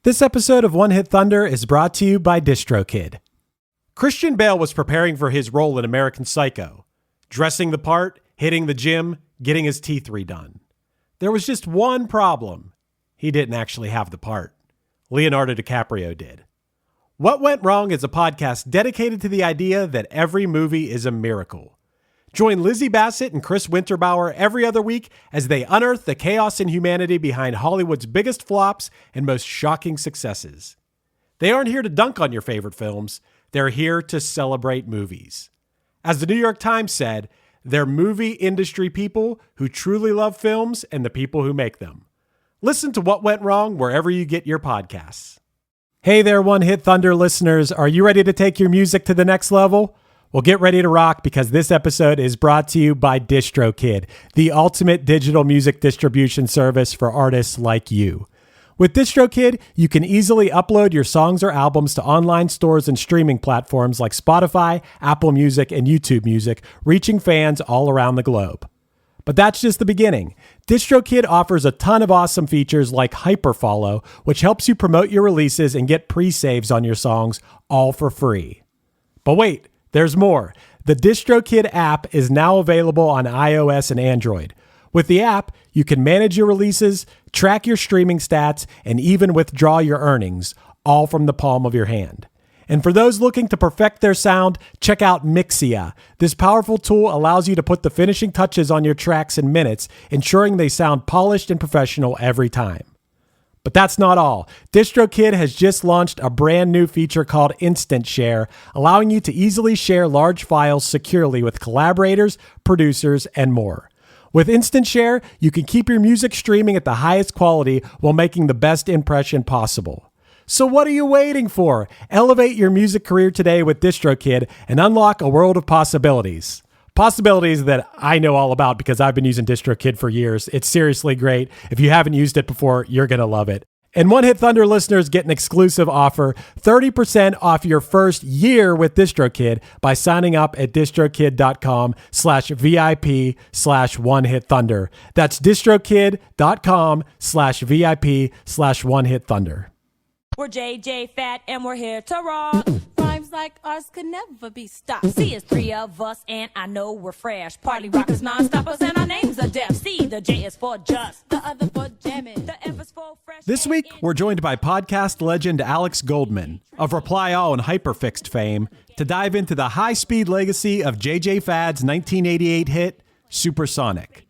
This episode of One Hit Thunder is brought to you by DistroKid. Christian Bale was preparing for his role in American Psycho, dressing the part, hitting the gym, getting his teeth redone. There was just one problem. He didn't actually have the part. Leonardo DiCaprio did. What Went Wrong is a podcast dedicated to the idea that every movie is a miracle. Join Lizzie Bassett and Chris Winterbauer every other week as they unearth the chaos and humanity behind Hollywood's biggest flops and most shocking successes. They aren't here to dunk on your favorite films. They're here to celebrate movies. As the New York Times said, they're movie industry people who truly love films and the people who make them. Listen to What Went Wrong wherever you get your podcasts. Hey there, One Hit Thunder listeners. Are you ready to take your music to the next level? Well, get ready to rock because this episode is brought to you by DistroKid, the ultimate digital music distribution service for artists like you. With DistroKid, you can easily upload your songs or albums to online stores and streaming platforms like Spotify, Apple Music, and YouTube Music, reaching fans all around the globe. But that's just the beginning. DistroKid offers a ton of awesome features like HyperFollow, which helps you promote your releases and get pre-saves on your songs, all for free. But wait, there's more. The DistroKid app is now available on iOS and Android. With the app, you can manage your releases, track your streaming stats, and even withdraw your earnings, all from the palm of your hand. And for those looking to perfect their sound, check out Mixia. This powerful tool allows you to put the finishing touches on your tracks in minutes, ensuring they sound polished and professional every time. But that's not all. DistroKid has just launched a brand new feature called Instant Share, allowing you to easily share large files securely with collaborators, producers, and more. With Instant Share, you can keep your music streaming at the highest quality while making the best impression possible. So what are you waiting for? Elevate your music career today with DistroKid and unlock a world of possibilities. Possibilities that I know all about because I've been using DistroKid for years. It's seriously great. If you haven't used it before, you're going to love it. And One Hit Thunder listeners get an exclusive offer, 30% off your first year with DistroKid by signing up at distrokid.com/VIP/OneHitThunder. That's distrokid.com/VIP/OneHitThunder. We're JJ Fat and we're here to rock. Rhymes like ours could never be stopped. See, it's three of us and I know we're fresh. Party rockers, non-stoppers, and our names are deaf. See, the J is for just, the other for jamming, the F is for fresh. This week, we're joined by podcast legend Alex Goldman of Reply All and HyperFixed fame to dive into the high-speed legacy of JJ Fad's 1988 hit, Supersonic.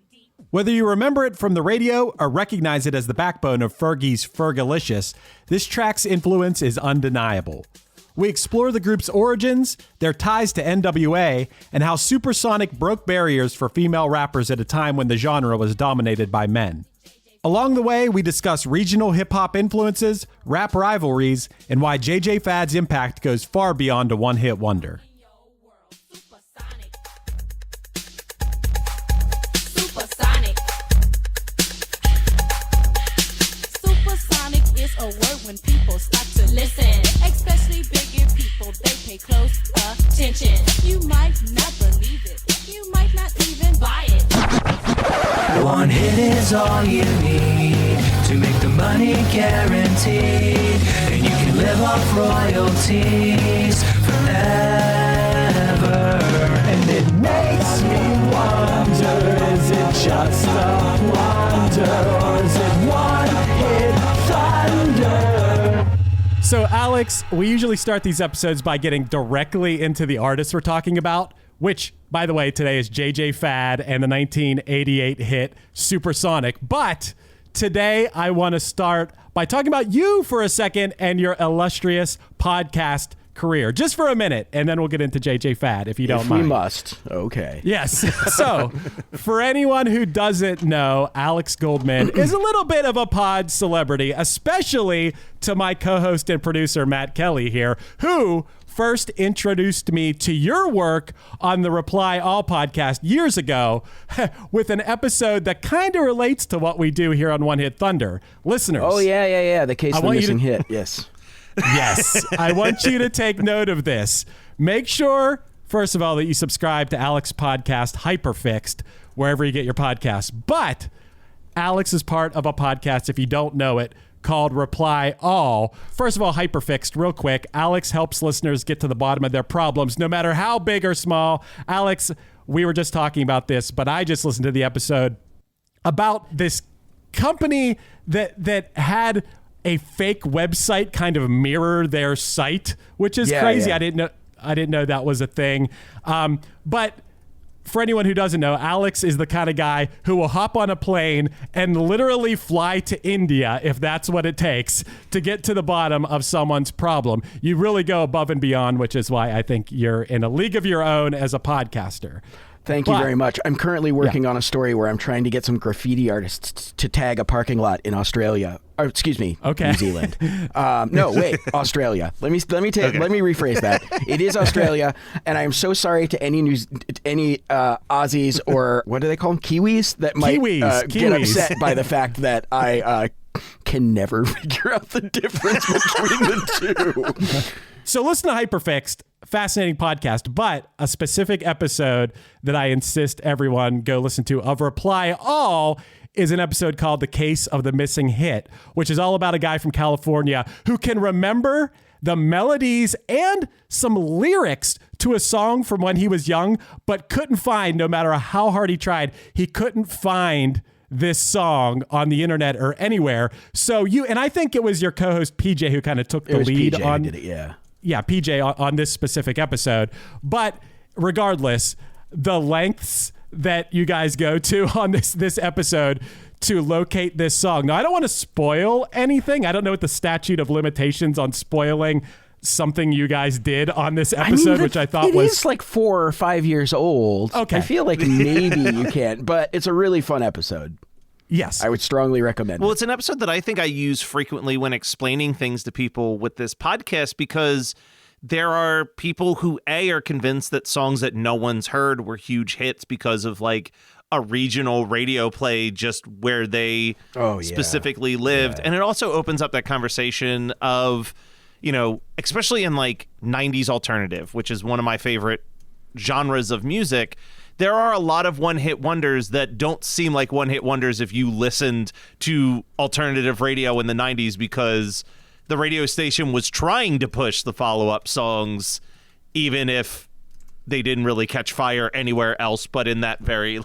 Whether you remember it from the radio or recognize it as the backbone of Fergie's Fergalicious, this track's influence is undeniable. We explore the group's origins, their ties to N.W.A, and how Supersonic broke barriers for female rappers at a time when the genre was dominated by men. Along the way, we discuss regional hip-hop influences, rap rivalries, and why JJ Fad's impact goes far beyond a one-hit wonder. A word when people stop to listen, especially bigger people, they pay close attention. You might not believe it, you might not even buy it. One hit is all you need to make the money guaranteed, and you can live off royalties forever. And it makes me wonder, is it just a wonder, or is it one hit thunder? So Alex, we usually start these episodes by getting directly into the artists we're talking about, which, by the way, today is JJ Fad and the 1988 hit Supersonic. But today I want to start by talking about you for a second and your illustrious podcast career, just for a minute, and then we'll get into JJ Fad if you don't mind. We must. Okay. Yes. So, for anyone who doesn't know, Alex Goldman is a little bit of a pod celebrity, especially to my co-host and producer, Matt Kelly here, who first introduced me to your work on the Reply All podcast years ago with an episode that kind of relates to what we do here on One Hit Thunder. Listeners. Oh, yeah. The case of the missing hit. Yes. Yes, I want you to take note of this. Make sure, first of all, that you subscribe to Alex's podcast, HyperFixed, wherever you get your podcasts. But Alex is part of a podcast, if you don't know it, called Reply All. First of all, HyperFixed, real quick. Alex helps listeners get to the bottom of their problems, no matter how big or small. Alex, we were just talking about this, but I just listened to the episode about this company that had a fake website kind of mirror their site, which is crazy. Yeah. I didn't know that was a thing. But for anyone who doesn't know, Alex is the kind of guy who will hop on a plane and literally fly to India, if that's what it takes, to get to the bottom of someone's problem. You really go above and beyond, which is why I think you're in a league of your own as a podcaster. Thank you very much. I'm currently working on a story where I'm trying to get some graffiti artists to tag a parking lot in Australia. Or, excuse me, New Zealand. No, wait, Australia. Let me rephrase that. It is Australia, and I am so sorry to any Aussies or what do they call them? Kiwis that might get upset by the fact that I can never figure out the difference between the two. So listen to HyperFixed. Fascinating podcast, but a specific episode that I insist everyone go listen to of Reply All is an episode called The Case of the Missing Hit, which is all about a guy from California who can remember the melodies and some lyrics to a song from when he was young, but couldn't find, no matter how hard he tried, he couldn't find this song on the internet or anywhere. So and I think it was your co-host PJ who kind of took the lead PJ on who did it, yeah. Yeah, PJ on this specific episode. But regardless, the lengths that you guys go to on this episode to locate this song. Now, I don't want to spoil anything. I don't know what the statute of limitations on spoiling something you guys did on this episode, which I thought was... It is like 4 or 5 years old. Okay. I feel like maybe you can't, but it's a really fun episode. Yes. I would strongly recommend it. Well, it's an episode that I think I use frequently when explaining things to people with this podcast, because there are people who, A, are convinced that songs that no one's heard were huge hits because of like a regional radio play just where they specifically lived. Yeah. And it also opens up that conversation of, especially in like 90s alternative, which is one of my favorite genres of music. There are a lot of one-hit wonders that don't seem like one-hit wonders if you listened to alternative radio in the 90s, because the radio station was trying to push the follow-up songs, even if they didn't really catch fire anywhere else but in that very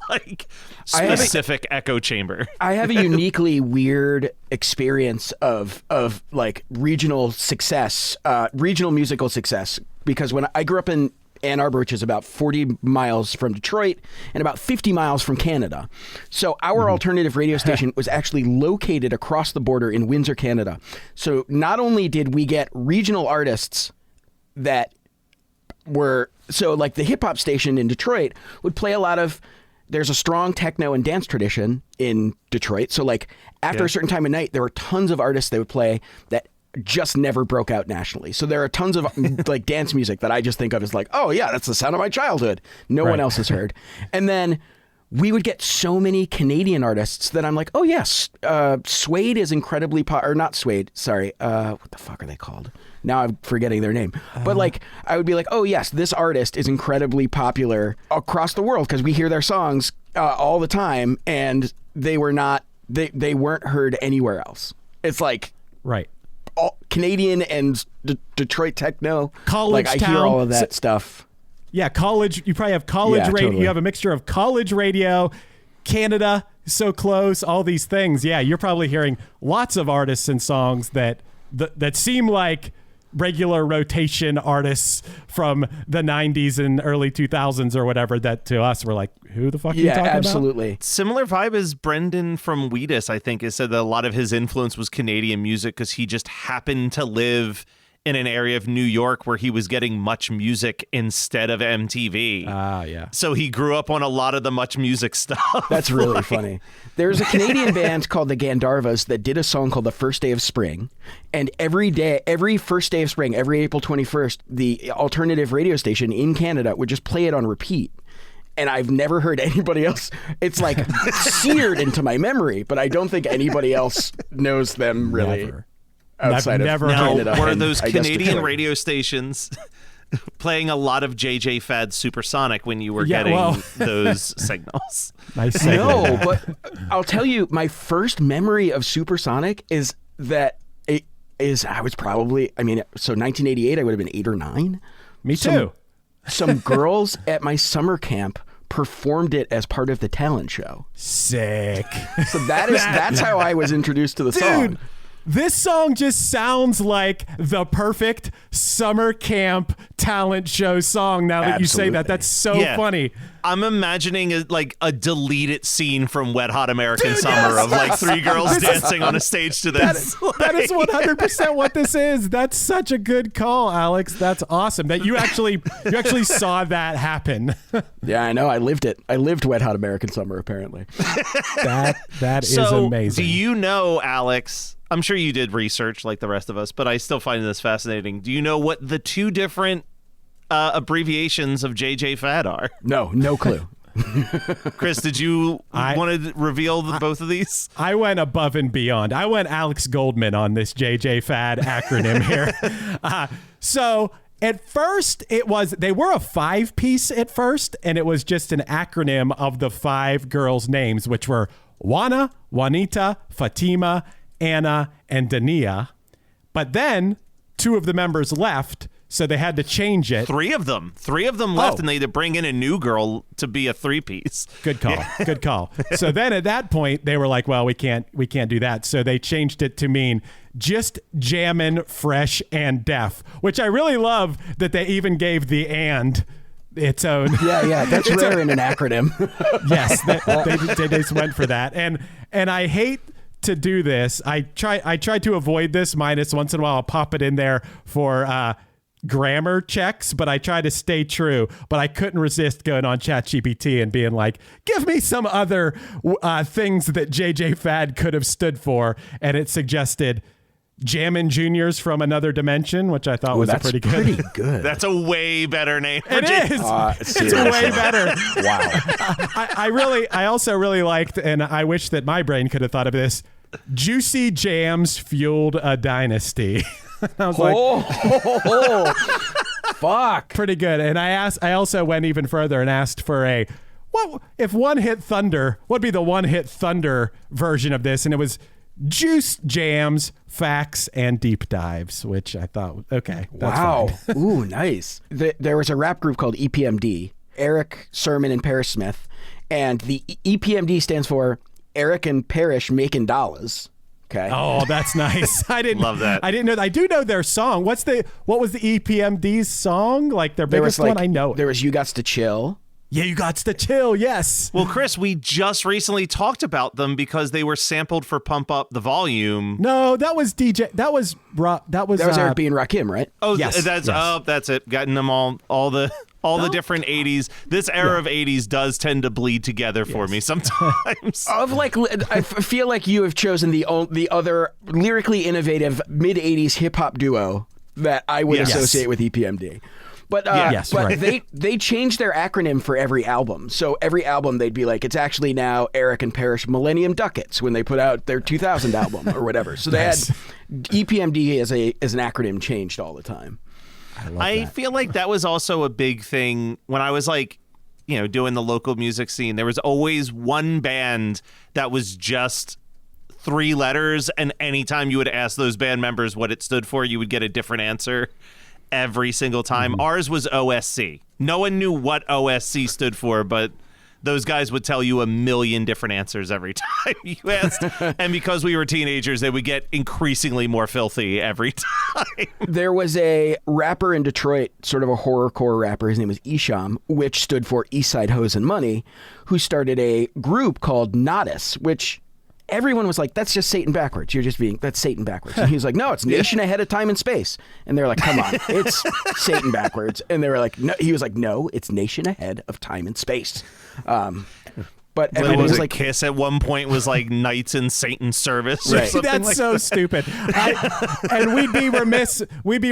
specific echo chamber. I have a uniquely weird experience of like regional success, regional musical success, because when I grew up in Ann Arbor, which is about 40 miles from Detroit and about 50 miles from Canada. So our alternative radio station was actually located across the border in Windsor, Canada. So not only did we get regional artists that were, so like the hip hop station in Detroit would play a lot of, there's a strong techno and dance tradition in Detroit. So like after a certain time of night, there were tons of artists they would play that just never broke out nationally. So there are tons of like dance music that I just think of as like, oh yeah, that's the sound of my childhood. No one else has heard. And then we would get so many Canadian artists that I'm like, oh yes, Suede is incredibly or not Suede, sorry. What the fuck are they called? Now I'm forgetting their name. But like, I would be like, oh yes, this artist is incredibly popular across the world because we hear their songs all the time, and they weren't heard anywhere else. It's like, Canadian and Detroit techno. College like, town. I hear all of that stuff. Yeah, college. You probably have college radio. Totally. You have a mixture of college radio, Canada, so close, all these things. Yeah, you're probably hearing lots of artists and songs that seem like regular rotation artists from the 90s and early 2000s or whatever, that to us were like, who the fuck are you talking absolutely. about? Similar vibe as Brendan from Wheatus, I think, has said that a lot of his influence was Canadian music because he just happened to live in an area of New York where he was getting Much Music instead of MTV. Yeah. So he grew up on a lot of the Much Music stuff. That's really funny. There's a Canadian band called the Gandharvas that did a song called The First Day of Spring. And every first day of spring, every April 21st, the alternative radio station in Canada would just play it on repeat. And I've never heard anybody else. It's like seared into my memory, but I don't think anybody else knows them really. Never. Outside I've never of Canada. Were those Canadian radio stations playing a lot of JJ Fad's Supersonic when you were getting those signals? Nice segue. No, but I'll tell you, my first memory of Supersonic is that it is, I was probably, I mean, so 1988, I would have been 8 or 9. Me too. Some girls at my summer camp performed it as part of the talent show. Sick. So that's how I was introduced to the song. Dude, this song just sounds like the perfect summer camp talent show song now that you say that. That's so funny. I'm imagining a deleted scene from Wet Hot American Summer of like 3 girls dancing on a stage to this. That is 100% what this is. That's such a good call, Alex. That's awesome that you actually saw that happen. Yeah, I know. I lived it. I lived Wet Hot American Summer, apparently. That is amazing. Do you know, Alex, I'm sure you did research like the rest of us, but I still find this fascinating. Do you know what the 2 different abbreviations of JJ Fad are? No clue. Chris, did you want to reveal both of these? I went above and beyond. I went Alex Goldman on this JJ Fad acronym here. So at first they were a 5-piece at first, and it was just an acronym of the 5 girls' names, which were Juana, Juanita, Fatima, Anna, and Dania. But then 2 of the members left, so they had to change it. 3 of them left, and they had to bring in a new girl to be a 3-piece. Good call. Good call. So then at that point they were like, well, we can't do that. So they changed it to mean just jammin', fresh, and deaf, which I really love that they even gave the and its own. Yeah, that's rare in an acronym. Yes, they just went for that. And I hate to do this. I try to avoid this, minus once in a while I'll pop it in there for grammar checks, but I try to stay true. But I couldn't resist going on ChatGPT and being like, give me some other things that JJ Fad could have stood for, and it suggested Jammin' Juniors from Another Dimension, which I thought was a pretty good. That's a way better name. It is. It's way better. Wow. I also really liked, and I wish that my brain could have thought of this, Juicy Jams Fueled a Dynasty. I was like, fuck. Pretty good. And I also went even further and asked for what if One Hit Thunder, what'd be the One Hit Thunder version of this? And it was Juice Jams, Facts, and Deep Dives, which I thought, okay, that's fine. Ooh, nice. There was a rap group called EPMD, Eric Sermon and Parrish Smith, and the EPMD stands for Eric and Parrish Making Dollars. Okay. Oh, that's nice. I didn't love that. I didn't know. I do know their song. What was the EPMD's song? Like their biggest one? I know. There was You Gots to Chill. Yeah, You Gots to Chill. Yes. Well, Chris, we just recently talked about them because they were sampled for Pump Up the Volume. No, that was DJ. That was Eric B. and Rakim, right? Oh, yes, that's it. Getting them all the different 80s. This era of 80s does tend to bleed together for me sometimes. I feel like you have chosen the other lyrically innovative mid 80s hip hop duo that I would associate with EPMD. But they changed their acronym for every album. So every album they'd be like, it's actually now Eric and Parrish Millennium Ducats when they put out their 2000 album or whatever. So they had EPMD as an acronym changed all the time. I feel like that was also a big thing when I was doing the local music scene. There was always one band that was just 3 letters, and anytime you would ask those band members what it stood for, you would get a different answer every single time. Mm-hmm. Ours was OSC. No one knew what OSC stood for, but those guys would tell you a million different answers every time you asked. And because we were teenagers, they would get increasingly more filthy every time. There was a rapper in Detroit, sort of a horrorcore rapper. His name was Isham, which stood for Eastside Hoes and Money, who started a group called Nodus, which everyone was like, that's just Satan backwards. That's Satan backwards. And he was like, no, it's Nation Ahead of Time and Space. And they're like, come on, it's Satan backwards. And they were like, no. He was like, no, it's Nation Ahead of Time and Space. But everyone was like, Kiss at one point was like Knights in Satan's Service. Right. That's like so stupid. And we'd be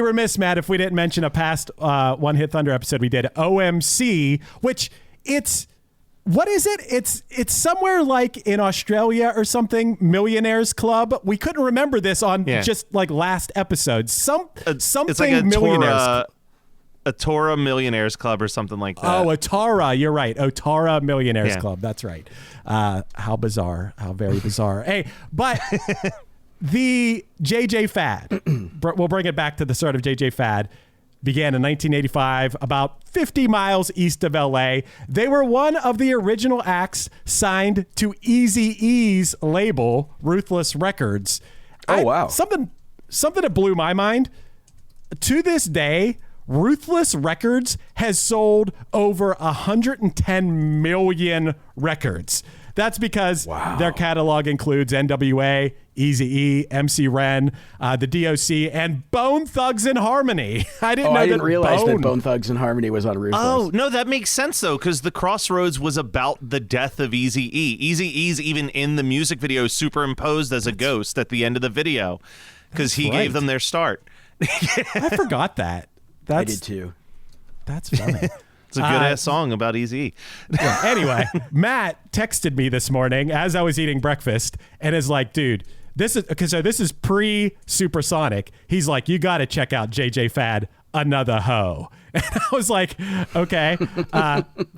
remiss, Matt, if we didn't mention a past One Hit Thunder episode we did, OMC, which what is it? It's somewhere like in Australia or something, Millionaires Club. We couldn't remember this on just like last episode. Something it's like a Millionaires Club. A Torah Millionaires Club or something like that. Oh, Otara. You're right. Otara Millionaires Club. That's right. How bizarre. How very bizarre. Hey, but The JJ Fad, we'll bring it back to the start of JJ Fad, began in 1985, about 50 miles east of LA. They were one of the original acts signed to Eazy-E's label, Ruthless Records. Oh, wow. Something that blew my mind. To this day, Ruthless Records has sold over 110 million records. That's because their catalog includes N.W.A, Eazy-E, MC Ren, the DOC, and Bone Thugs and Harmony. I didn't realize that Bone Thugs and Harmony was on Ruthless. Oh, no, that makes sense, though, because The Crossroads was about the death of Eazy-E. Eazy-E's even in the music video superimposed as a ghost at the end of the video because he gave them their start. I forgot that. I did, too. That's funny. It's a good-ass song about Eazy-E. Yeah, anyway, Matt texted me this morning as I was eating breakfast and is like, dude, this is pre-Supersonic. He's like, you got to check out JJ Fad, Another Hoe. And I was like, okay,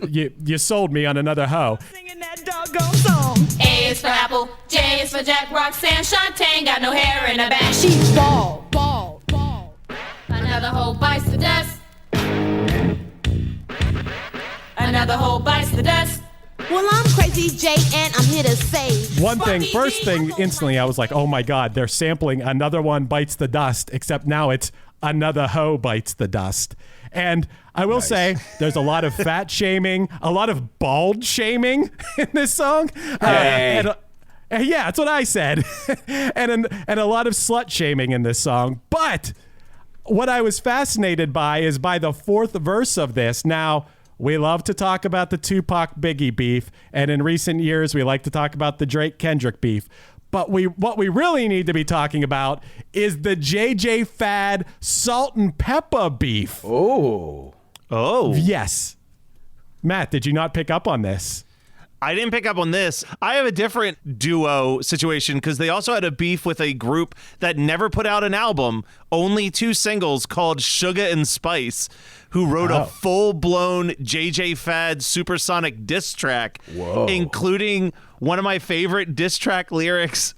you sold me on Another Hoe. Singing that doggone song. A is for Apple, J is for Jack, Roxanne, Shantae, got no hair in her back. She's bald. Another hoe bites the dust. Another hoe bites the dust. Well, I'm Crazy J, and I'm here to say. First thing, instantly, I was like, oh my God, they're sampling Another One Bites the Dust, except now it's Another Hoe Bites the Dust. And I will say, there's a lot of fat shaming, a lot of bald shaming in this song. Hey. Yeah, that's what I said. and a lot of slut shaming in this song. But what I was fascinated by is by the fourth verse of this. Now, we love to talk about the Tupac-Biggie beef, and in recent years, we like to talk about the Drake-Kendrick beef. But what we really need to be talking about is the JJ Fad Salt and Pepper beef. Oh. Yes. Matt, did you not pick up on this? I didn't pick up on this. I have a different duo situation because they also had a beef with a group that never put out an album, only 2 singles called Sugar and Spice, who wrote a full-blown JJ Fad Supersonic diss track, including one of my favorite diss track lyrics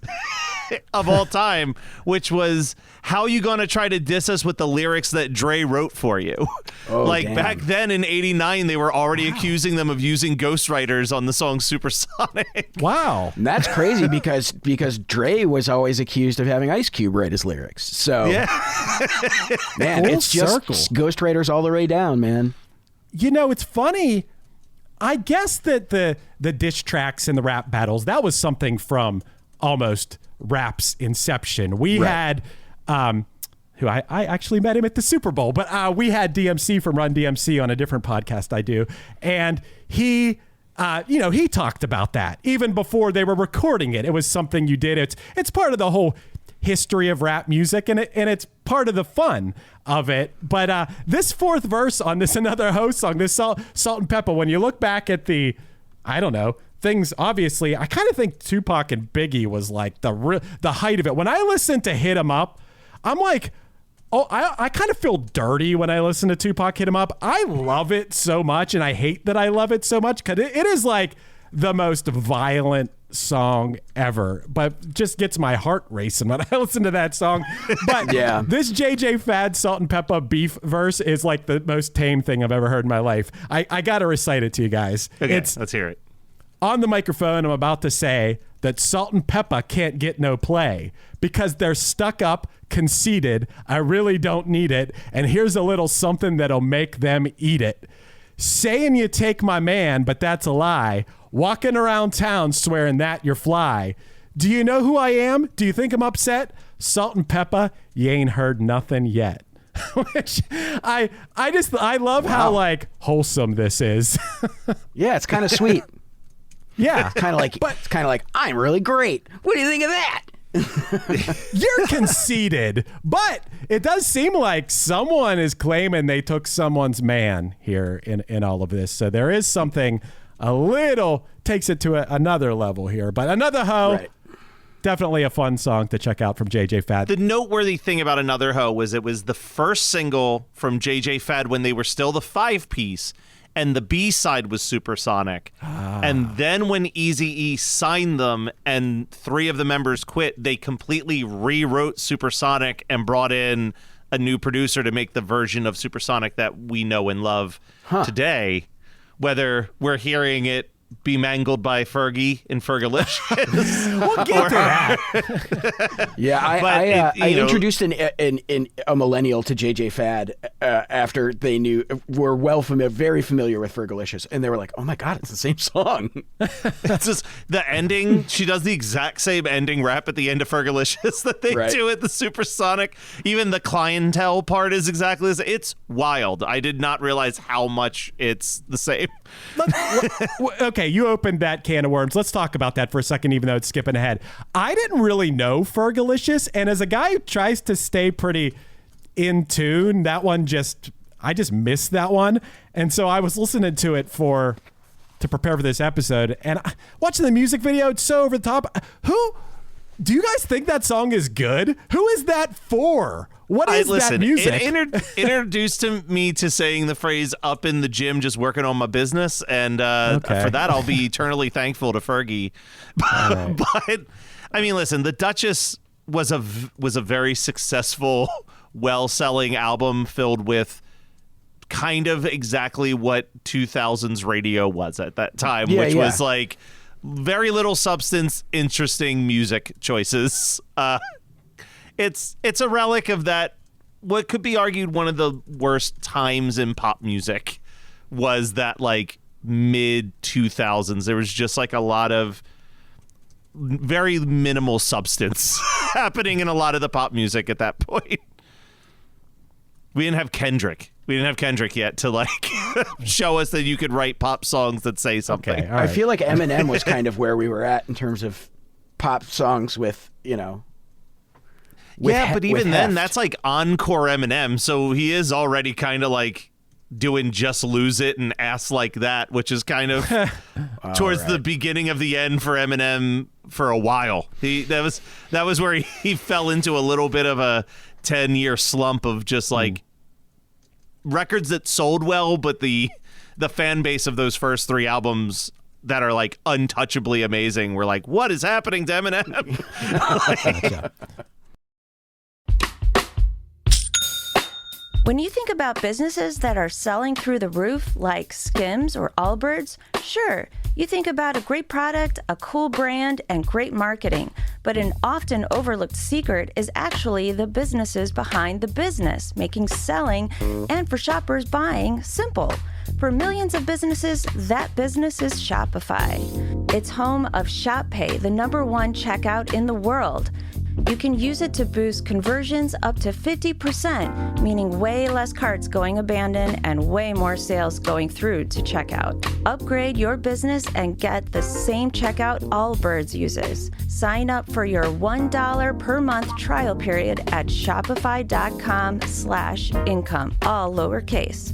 of all time, which was, how you gonna try to diss us with the lyrics that Dre wrote for you? Damn. Back then in 89, they were already accusing them of using ghostwriters on the song Supersonic. Wow. And that's crazy because Dre was always accused of having Ice Cube write his lyrics. So, man, Full it's just circle. ghostwriters all the way down, man. You know, it's funny. I guess that the diss tracks and the rap battles, that was something from almost rap's inception. We had... who I actually met him at the Super Bowl, but we had DMC from Run DMC on a different podcast I do. And he, he talked about that even before they were recording it. It was something you did. It's part of the whole history of rap music, and it's part of the fun of it. But this fourth verse on this Another Hoe song, this Salt and Pepper, when you look back at the, I don't know, things, obviously, I kind of think Tupac and Biggie was like the height of it. When I listen to Hit 'Em Up, I'm like, oh, I kind of feel dirty when I listen to Tupac Hit 'Em Up. I love it so much, and I hate that I love it so much because it is like the most violent song ever, but just gets my heart racing when I listen to that song. But this JJ Fad Salt and Pepper beef verse is like the most tame thing I've ever heard in my life. I got to recite it to you guys. Okay, let's hear it. On the microphone, I'm about to say that Salt and Pepper can't get no play because they're stuck up, conceited. I really don't need it. And here's a little something that'll make them eat it. Saying you take my man, but that's a lie. Walking around town swearing that you're fly. Do you know who I am? Do you think I'm upset? Salt and Pepper, you ain't heard nothing yet. Which I love how like wholesome this is. Yeah, it's kind of sweet. Yeah, it's kind of like I'm really great. What do you think of that? You're conceited, but it does seem like someone is claiming they took someone's man here in all of this. So there is something a little takes it to another level here. But Another Hoe, definitely a fun song to check out from JJ Fad. The noteworthy thing about Another Hoe was it was the first single from JJ Fad when they were still the 5-piece. and the B-side was Supersonic. And then when Eazy-E signed them and 3 of the members quit, they completely rewrote Supersonic and brought in a new producer to make the version of Supersonic that we know and love today. Whether we're hearing it be mangled by Fergie in Fergalicious. We'll get to that. Yeah, I introduced a millennial to JJ Fad after they were very familiar with Fergalicious, and they were like, "Oh my god, it's the same song." It's just the ending. She does the exact same ending rap at the end of Fergalicious that they do at the Supersonic. Even the clientele part is exactly the same. It's wild. I did not realize how much it's the same. Okay, you opened that can of worms. Let's talk about that for a second, even though it's skipping ahead. I didn't really know Fergalicious, and as a guy who tries to stay pretty in tune, I just missed that one. And so I was listening to it to prepare for this episode, and watching the music video, it's so over the top. Do you guys think that song is good? Who is that for? What is that music? It introduced me to saying the phrase "up in the gym, just working on my business," and for that, I'll be eternally thankful to Fergie. But I mean, listen, the Duchess was a very successful, well-selling album filled with kind of exactly what 2000s radio was at that time, which was like very little substance, interesting music choices. It's a relic of that. What could be argued one of the worst times in pop music was that like mid 2000s. There was just like a lot of very minimal substance happening in a lot of the pop music at that point. We didn't have Kendrick. Yet to like show us that you could write pop songs that say something. Okay, all right. I feel like Eminem was kind of where we were at in terms of pop songs with, but even then, that's like encore Eminem. So he is already kind of like doing Just Lose It and Ass Like That, which is kind of towards the beginning of the end for Eminem for a while. That was where he fell into a little bit of a 10-year slump of just like records that sold well, but the fan base of those first 3 albums that are like untouchably amazing were like, what is happening to Eminem? When you think about businesses that are selling through the roof, like Skims or Allbirds, sure, you think about a great product, a cool brand, and great marketing. But an often overlooked secret is actually the businesses behind the business, making selling and for shoppers buying simple. For millions of businesses, that business is Shopify. It's home of ShopPay, the #1 checkout in the world. You can use it to boost conversions up to 50%, meaning way less carts going abandoned and way more sales going through to checkout. Upgrade your business and get the same checkout Allbirds uses. Sign up for your $1 per month trial period at shopify.com/income, all lowercase.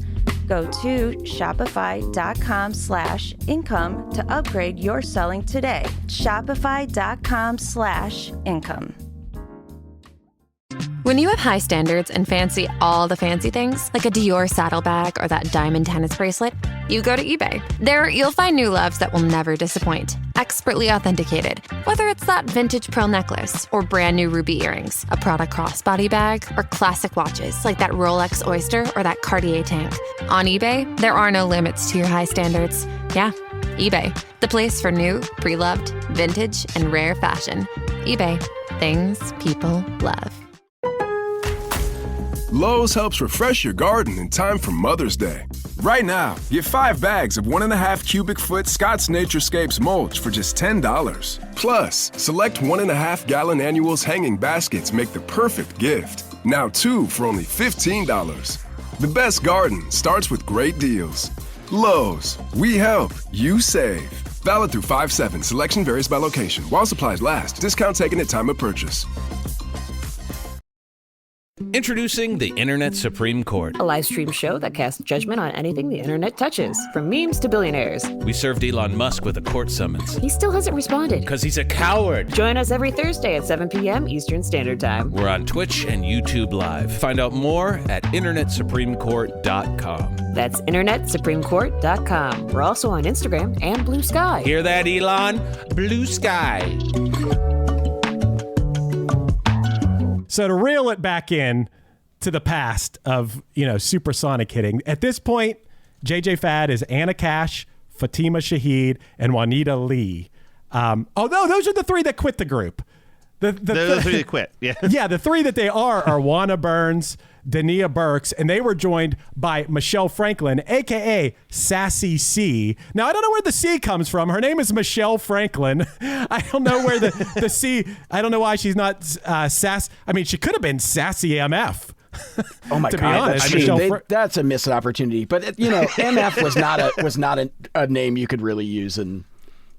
Go to shopify.com/income to upgrade your selling today. Shopify.com/income. When you have high standards and fancy all the fancy things, like a Dior saddlebag or that diamond tennis bracelet, you go to eBay. There, you'll find new loves that will never disappoint. Expertly authenticated. Whether it's that vintage pearl necklace or brand new ruby earrings, a Prada crossbody bag, or classic watches like that Rolex Oyster or that Cartier tank. On eBay, there are no limits to your high standards. Yeah, eBay. The place for new, pre-loved, vintage, and rare fashion. eBay. Things people love. Lowe's helps refresh your garden in time for Mother's Day. Right now, get 5 bags of 1.5 cubic foot Scott's Naturescapes mulch for just $10. Plus, select 1.5 gallon annuals hanging baskets make the perfect gift. Now 2 for only $15. The best garden starts with great deals. Lowe's, we help, you save. Valid through 5/7. Selection varies by location. While supplies last. Discount taken at time of purchase. Introducing the Internet Supreme Court, a live stream show that casts judgment on anything the internet touches, from memes to billionaires. We served Elon Musk with a court summons. He still hasn't responded. Because he's a coward. Join us every Thursday at 7 p.m. Eastern Standard Time. We're on Twitch and YouTube Live. Find out more at InternetSupremeCourt.com. That's InternetSupremeCourt.com. We're also on Instagram and Blue Sky. Hear that, Elon? Blue Sky. So to reel it back in to the past of, Supersonic hitting, at this point, JJ Fad is Anna Cash, Fatima Shahid, and Juanita Lee. No, those are the three that quit the group. The three that quit. Yeah. Yeah, the three that they are Juana Burns, Dania Burks, and they were joined by Michelle Franklin, a.k.a. Sassy C. Now, I don't know where the C comes from. Her name is Michelle Franklin. I don't know where the C, I don't know why she's not Sass. I mean, she could have been Sassy MF. Oh my God! That's a missed opportunity. But MF was not a name you could really use in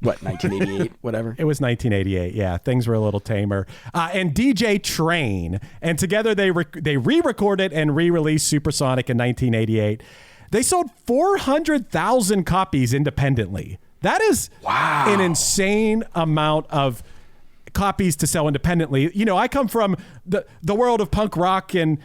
1988, whatever. It was 1988. Yeah, things were a little tamer. And DJ Train, and together they re-recorded and re-released Supersonic in 1988. They sold 400,000 copies independently. That is an insane amount of copies to sell independently. I come from the world of punk rock and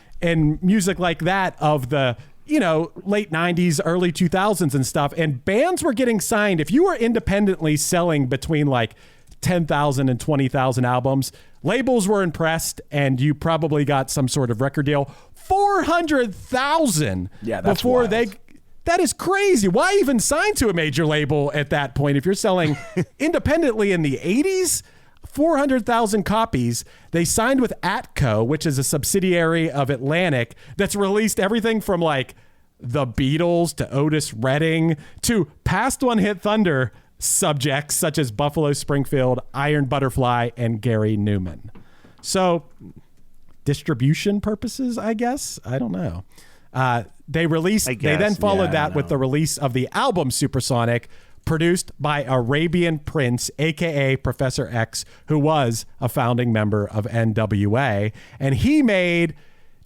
music like that of the late 90s, early 2000s and stuff. And bands were getting signed. If you were independently selling between like 10,000 and 20,000 albums, labels were impressed and you probably got some sort of record deal. 400,000 before wild. That is crazy. Why even sign to a major label at that point? If you're selling independently in the 80s, 400,000 copies. They signed with Atco, which is a subsidiary of Atlantic that's released everything from like the Beatles to Otis Redding to past One Hit Thunder subjects such as Buffalo Springfield, Iron Butterfly, and Gary Newman. So distribution purposes, I guess. I don't know. They then followed that with the release of the album Supersonic, produced by Arabian Prince, a.k.a. Professor X, who was a founding member of N.W.A. And he made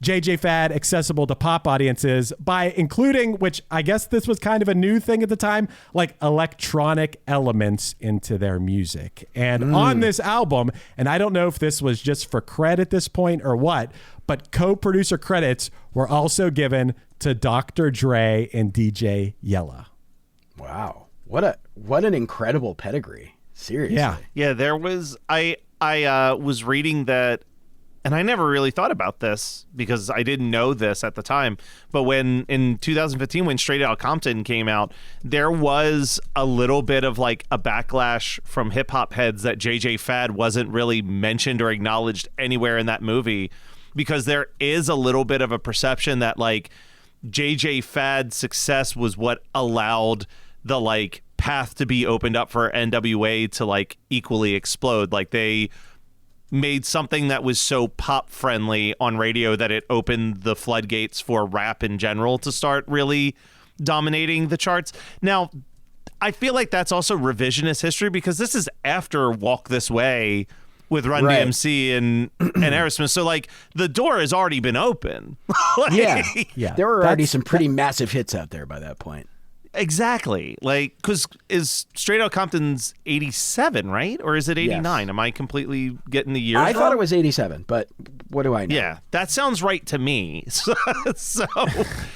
JJ Fad accessible to pop audiences by including, which I guess this was kind of a new thing at the time, like electronic elements into their music. And on this album, and I don't know if this was just for cred at this point or what, but co-producer credits were also given to Dr. Dre and DJ Yella. Wow. What an incredible pedigree. Seriously. Yeah, there was I was reading that, and I never really thought about this because I didn't know this at the time, but when in 2015 when Straight Outta Compton came out, there was a little bit of like a backlash from hip hop heads that JJ Fad wasn't really mentioned or acknowledged anywhere in that movie, because there is a little bit of a perception that like JJ Fad's success was what allowed the like path to be opened up for N.W.A. to like equally explode. Like they made something that was so pop friendly on radio that it opened the floodgates for rap in general to start really dominating the charts. Now, I feel like that's also revisionist history because this is after Walk This Way with Run DMC and Aerosmith. So like the door has already been open. Yeah. There were already some pretty massive hits out there by that point. Exactly. Like, because is Straight Outta Compton's 87, right? Or is it 89? Yes. Am I completely getting the years I wrong? thought it was 87, but what do I know? Yeah, that sounds right to me. So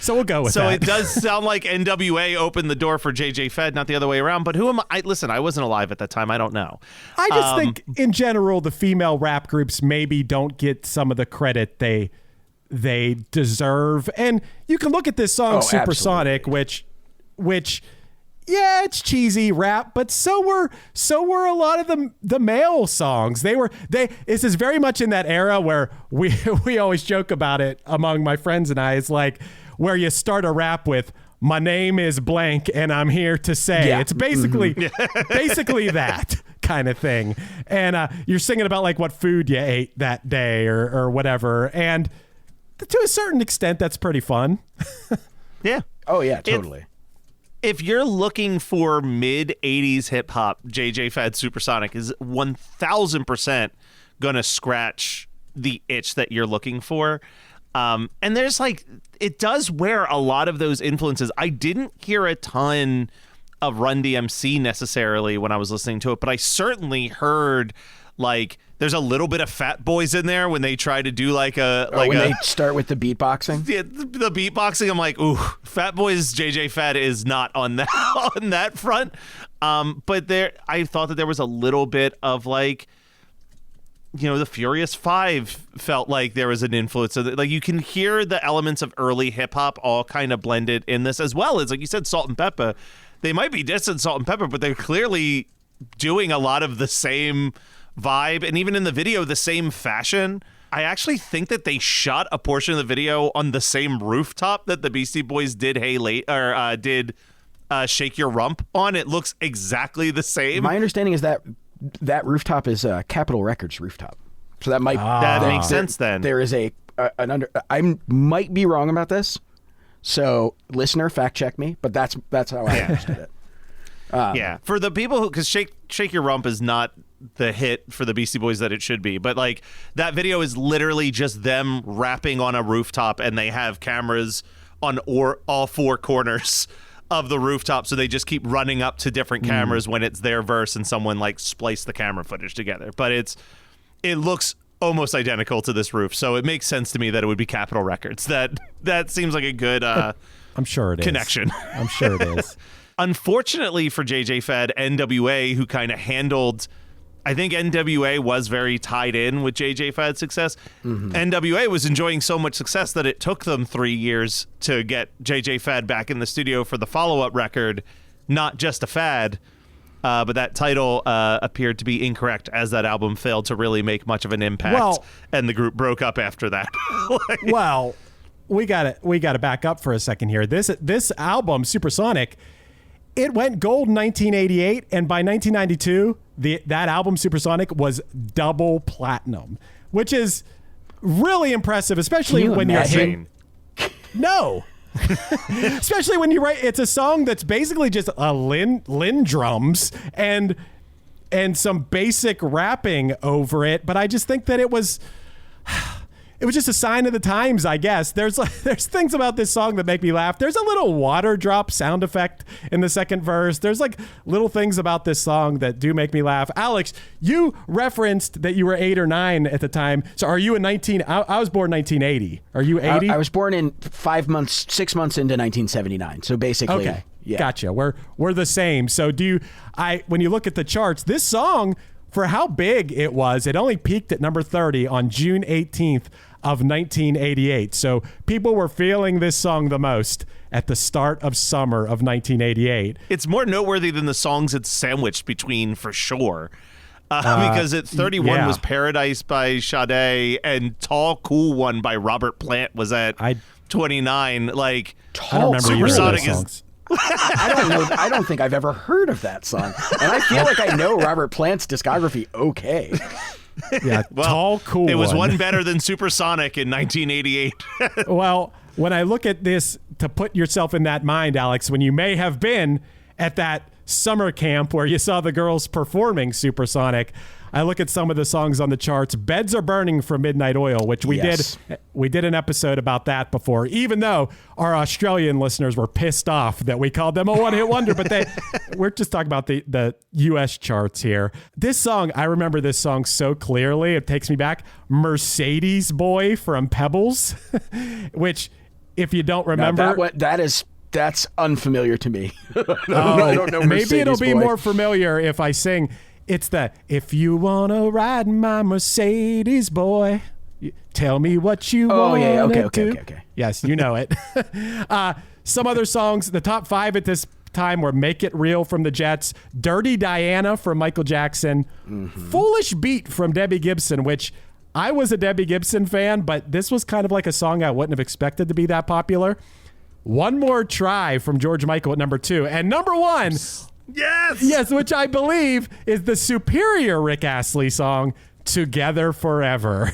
we'll go with that. So it does sound like N.W.A. opened the door for JJ Fad, not the other way around. But who am I? Listen, I wasn't alive at that time. I don't know. I just think, in general, the female rap groups maybe don't get some of the credit they deserve. And you can look at this song, Supersonic, which it's cheesy rap, but so were a lot of the male songs. This is very much in that era where we always joke about it among my friends and I. It's like where you start a rap with "My name is blank and I'm here to say." Yeah. It's basically that kind of thing. And you're singing about like what food you ate that day or whatever. And to a certain extent, that's pretty fun. Yeah. Oh yeah, totally. If you're looking for mid-'80s hip-hop, JJ Fad Supersonic is 1,000% going to scratch the itch that you're looking for. And there's like, it does wear a lot of those influences. I didn't hear a ton of Run DMC necessarily when I was listening to it, but I certainly heard Like, there's a little bit of Fat Boys in there when they try to do when they start with the beatboxing. Yeah, the beatboxing. I'm like, ooh, Fat Boys JJ Fad is not on that on that front. But I thought that there was a little bit of like, the Furious Five felt like there was an influence. So like, you can hear the elements of early hip hop all kind of blended in this, as well as, like you said, Salt and Pepper. They might be distant Salt and Pepper, but they're clearly doing a lot of the same vibe, and even in the video, the same fashion. I actually think that they shot a portion of the video on the same rooftop that the Beastie Boys did Shake Your Rump on. It looks exactly the same. My understanding is that rooftop is Capitol Records rooftop, so that makes sense. Then there is I might be wrong about this, so listener, fact check me, but that's how I understood it. Yeah, for the people because Shake Your Rump is not the hit for the Beastie Boys that it should be, but like that video is literally just them rapping on a rooftop, and they have cameras on all four corners of the rooftop, so they just keep running up to different cameras when it's their verse, and someone like spliced the camera footage together. But it looks almost identical to this roof, so it makes sense to me that it would be Capitol Records. That seems like a good I'm sure it connection. Is. I'm sure it is. Unfortunately for JJ Fad, N.W.A, who kind of handled, I think N.W.A was very tied in with JJ Fad's success. Mm-hmm. N.W.A was enjoying so much success that it took them 3 years to get JJ Fad back in the studio for the follow-up record, Not Just a Fad. But that title appeared to be incorrect, as that album failed to really make much of an impact, and the group broke up after that. Well, we got to back up for a second here. This album, Supersonic, it went gold in 1988, and by 1992, that album Supersonic was double platinum, which is really impressive, especially when you're hitting. No. Especially when you write, it's a song that's basically just a Lynn drums and some basic rapping over it. But I just think that it was just a sign of the times, I guess. There's things about this song that make me laugh. There's a little water drop sound effect in the second verse. There's like little things about this song that do make me laugh. Alex, you referenced that you were 8 or 9 at the time. So are you I was born 1980. Are you 80? I was born in 6 months into 1979. So basically, okay. Yeah. Gotcha. We're the same. So when you look at the charts, this song, for how big it was, it only peaked at number 30 on June 18th of 1988. So people were feeling this song the most at the start of summer of 1988. It's more noteworthy than the songs it's sandwiched between, for sure. Because at 31 was Paradise by Sade, and Tall Cool One by Robert Plant was at 29. Like, I don't remember Supersonic songs. I don't think I've ever heard of that song, and I feel like I know Robert Plant's discography okay. Yeah, well, Tall Cool It was one better than Supersonic in 1988. Well, when I look at this, to put yourself in that mind, Alex, when you may have been at that summer camp where you saw the girls performing Supersonic, I look at some of the songs on the charts. Beds Are Burning from Midnight Oil, which we did an episode about that before, even though our Australian listeners were pissed off that we called them a one-hit wonder, but we're just talking about the U.S. charts here. This song, I remember this song so clearly. It takes me back. Mercedes Boy from Pebbles, which, if you don't remember... That's unfamiliar to me. I don't know. Maybe it'll be more familiar if I sing... It's the, if you want to ride my Mercedes, boy, tell me what you want to do. Okay. Yes, you know it. Some other songs, the top 5 at this time were Make It Real from the Jets, Dirty Diana from Michael Jackson, Foolish Beat from Debbie Gibson, which I was a Debbie Gibson fan, but this was kind of like a song I wouldn't have expected to be that popular. One More Try from George Michael at number 2. And number 1... Yes, which I believe is the superior Rick Astley song, Together Forever.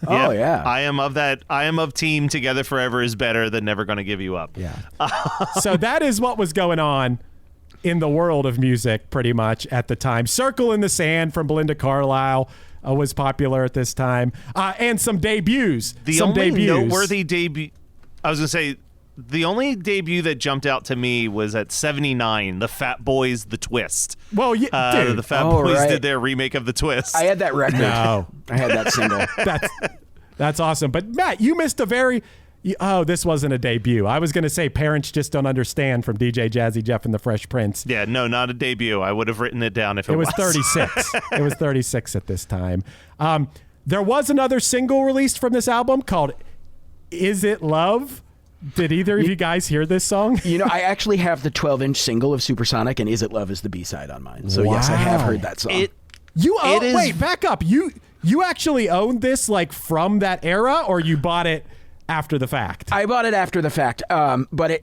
Oh, yeah. I am of team Together Forever is better than Never Gonna Give You Up. Yeah. So that is what was going on in the world of music pretty much at the time. Circle in the Sand from Belinda Carlisle was popular at this time. And some debuts. The only noteworthy debut, I was going to say, the only debut that jumped out to me was at 79, the Fat Boys, The Twist. Well, yeah, dude. The Fat Boys did their remake of The Twist. I had that record. No. I had that single. That's awesome. But Matt, you missed a very... Oh, this wasn't a debut. I was going to say Parents Just Don't Understand from DJ Jazzy Jeff and the Fresh Prince. Yeah, no, not a debut. I would have written it down if it was. It was 36. It was 36 at this time. There was another single released from this album called Is It Love? Did either of you guys hear this song? You know, I actually have the 12-inch single of Supersonic, and Is It Love is the B-side on mine. So yes, I have heard that song. Wait, back up. You actually owned this like from that era, or you bought it after the fact? I bought it after the fact, but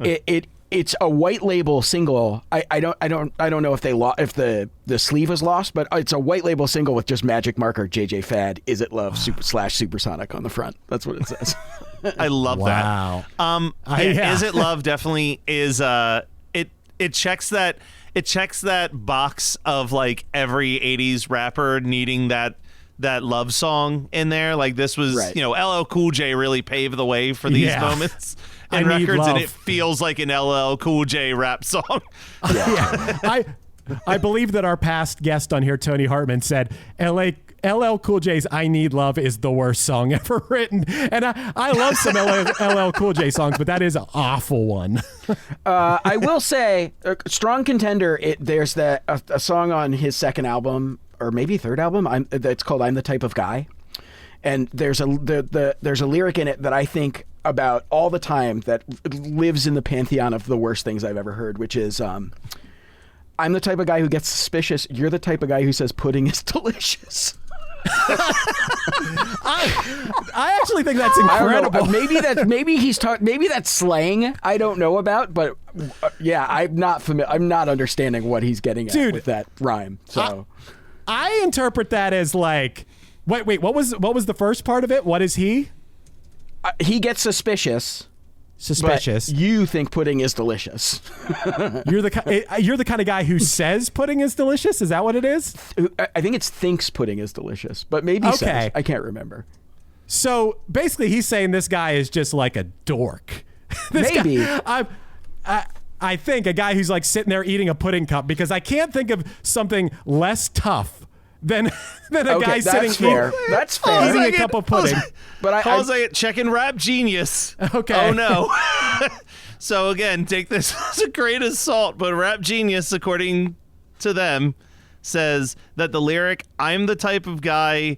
it's a white label single. I don't know if if the sleeve was lost, but it's a white label single with just magic marker JJ Fad Is It Love /Supersonic on the front. That's what it says. I love that. Is It Love definitely is. It checks that box of like every 80s rapper needing that love song in there. Like this was, LL Cool J really paved the way for these moments in records, and it feels like an LL Cool J rap song. I believe that our past guest on here, Tony Hartman, said LL Cool J's I Need Love is the worst song ever written. And I love some LL Cool J songs, but that is an awful one. I will say, strong contender, there's a song on his second album, or maybe third album, it's called I'm the Type of Guy. And there's a lyric in it that I think about all the time that lives in the pantheon of the worst things I've ever heard, which is I'm the type of guy who gets suspicious. You're the type of guy who says pudding is delicious. I actually think that's incredible. Maybe that's slang I don't know about, but I'm not familiar. I'm not understanding what he's getting at with that rhyme. So I interpret that as like, wait, what was the first part of it? What is he? He gets suspicious. Suspicious. But you think pudding is delicious. You're the kind of guy who says pudding is delicious. Is that what it is? I think it's thinks pudding is delicious, but maybe says. I can't remember. So basically, he's saying this guy is just like a dork. Maybe. I think a guy who's like sitting there eating a pudding cup, because I can't think of something less tough than a guy sitting fair. That's fair. Eating a cup of pudding. But I checking Rap Genius. Okay. Oh no. So again, take this as a grain of salt, but Rap Genius, according to them, says that the lyric "I'm the type of guy."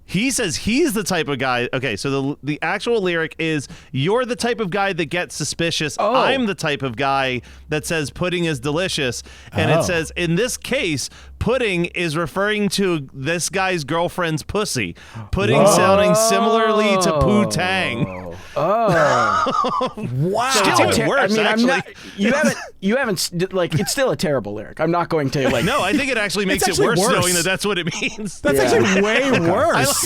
He says he's the type of guy. Okay, so the actual lyric is, you're the type of guy that gets suspicious. Oh. I'm the type of guy that says pudding is delicious. And it says, in this case, pudding is referring to this guy's girlfriend's pussy. Pudding sounding similarly to poo-tang. Oh. Wow. So it's even worse, actually. You haven't, like, it's still a terrible lyric. I'm not going to, like. No, I think it actually makes it worse knowing that that's what it means. That's actually way worse.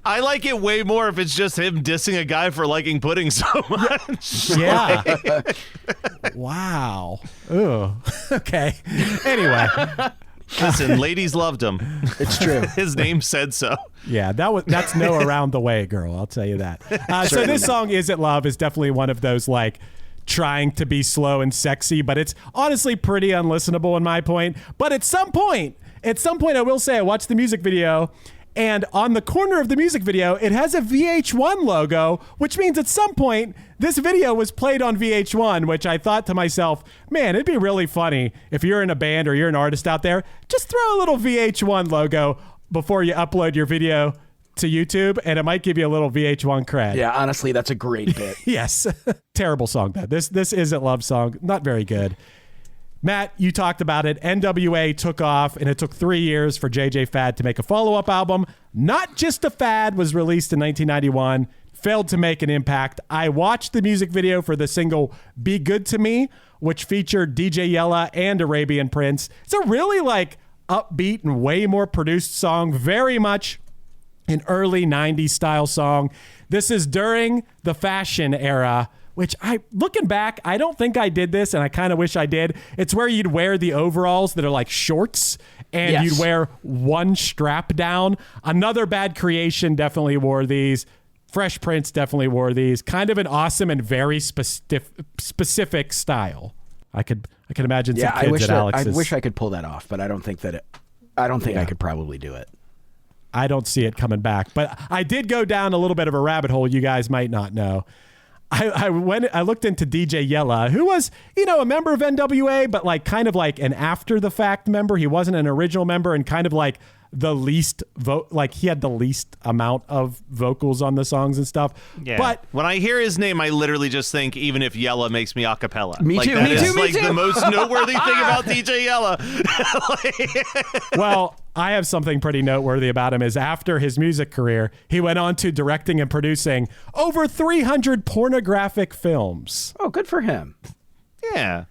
I like it way more if it's just him dissing a guy for liking pudding so much. Yeah. Wow. Ooh. Okay. Anyway. Listen, ladies loved him. It's true. His name said so. Yeah, that's no around the way, girl. I'll tell you that. So this song, Is It Love, is definitely one of those like trying to be slow and sexy, but it's honestly pretty unlistenable in my point. But at some point, I will say I watched the music video, and on the corner of the music video, it has a VH1 logo, which means at some point, this video was played on VH1, which I thought to myself, man, it'd be really funny if you're in a band or you're an artist out there, just throw a little VH1 logo before you upload your video to YouTube, and it might give you a little VH1 cred. Yeah, honestly, that's a great bit. Yes. Terrible song, though. This Isn't Love song. Not very good. Matt, you talked about it. N.W.A. took off, and it took 3 years for JJ Fad to make a follow-up album. Not Just a Fad was released in 1991. Failed to make an impact. I watched the music video for the single Be Good to Me, which featured DJ Yella and Arabian Prince. It's a really like upbeat and way more produced song. Very much an early 90s style song. This is during the fashion era, which looking back, I don't think I did this, and I kind of wish I did. It's where you'd wear the overalls that are like shorts, and you'd wear one strap down. Another Bad Creation definitely wore these. Fresh Prince definitely wore these. Kind of an awesome and very specific style. I could imagine some kids at Alex's. I wish I could pull that off, but I don't think I could probably do it. I don't see it coming back, but I did go down a little bit of a rabbit hole you guys might not know. I looked into DJ Yella, who was, a member of N.W.A, but like kind of like an after the fact member. He wasn't an original member and kind of like the least he had the least amount of vocals on the songs and stuff. Yeah. But when I hear his name, I literally just think, even if Yella makes me a cappella. Me too. That is the most noteworthy thing about DJ Yella. Well, I have something pretty noteworthy about him is after his music career, he went on to directing and producing over 300 pornographic films. Oh, good for him. Yeah.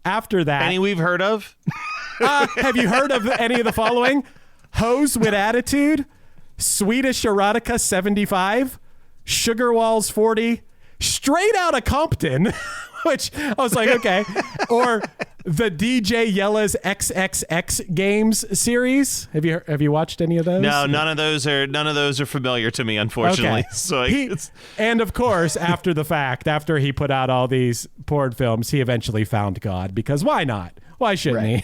After that. Any we've heard of? Have you heard of any of the following? Hose with Attitude, Swedish Erotica 75, Sugar Walls 40, Straight Outta Compton, which I was like, okay, or the DJ Yella's XXX Games series. Have you watched any of those? No, none of those are familiar to me, unfortunately. Okay. So and of course, after the fact, after he put out all these porn films, he eventually found God, because why not? Why shouldn't he?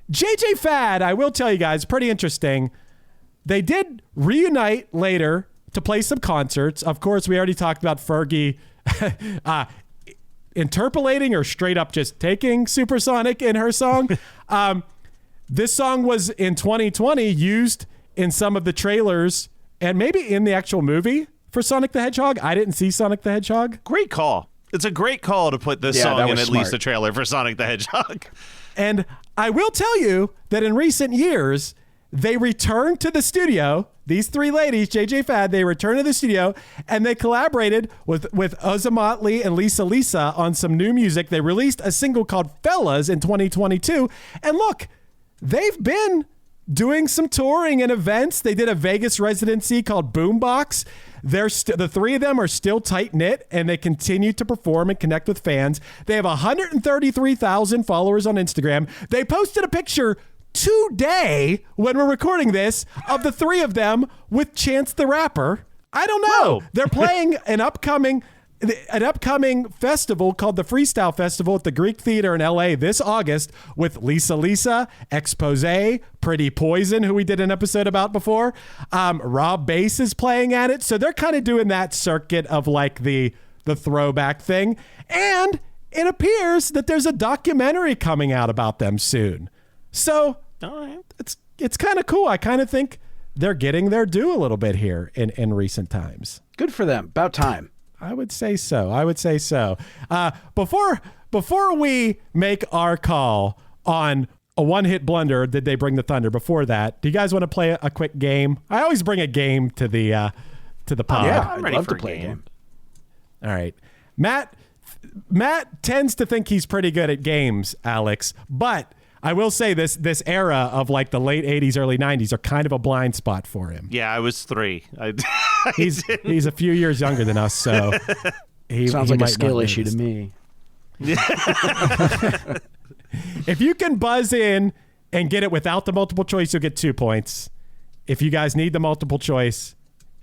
JJ Fad, I will tell you guys, pretty interesting. They did reunite later to play some concerts. Of course, we already talked about Fergie interpolating or straight up just taking Supersonic in her song. This song was in 2020 used in some of the trailers and maybe in the actual movie for Sonic the Hedgehog. I didn't see Sonic the Hedgehog. Great call. It's a great call to put this song in at least a trailer for Sonic the Hedgehog. And I will tell you that in recent years, they returned to the studio. These three ladies, JJ Fad, they returned to the studio and they collaborated with Ozamotley and Lisa on some new music. They released a single called Fellas in 2022. And look, they've been doing some touring and events. They did a Vegas residency called Boombox. The three of them are still tight-knit, and they continue to perform and connect with fans. They have 133,000 followers on Instagram. They posted a picture today, when we're recording this, of the three of them with Chance the Rapper. I don't know. Whoa. They're playing an upcoming festival called the Freestyle Festival at the Greek Theater in LA this August with Lisa, Expose, Pretty Poison, who we did an episode about before. Rob Bass is playing at it. So they're kind of doing that circuit of like the throwback thing. And it appears that there's a documentary coming out about them soon. So it's kind of cool. I kind of think they're getting their due a little bit here in recent times. Good for them. About time. I would say so. Before we make our call on a one-hit blunder, did they bring the thunder? Before that, do you guys want to play a quick game? I always bring a game to the pod. Yeah, I'd love to play a game. All right. Matt tends to think he's pretty good at games, Alex, but I will say this era of like the late 80s, early 90s are kind of a blind spot for him. Yeah, I was 3. He's a few years younger than us, so sounds like a skill issue to me. If you can buzz in and get it without the multiple choice, you'll get 2 points. If you guys need the multiple choice,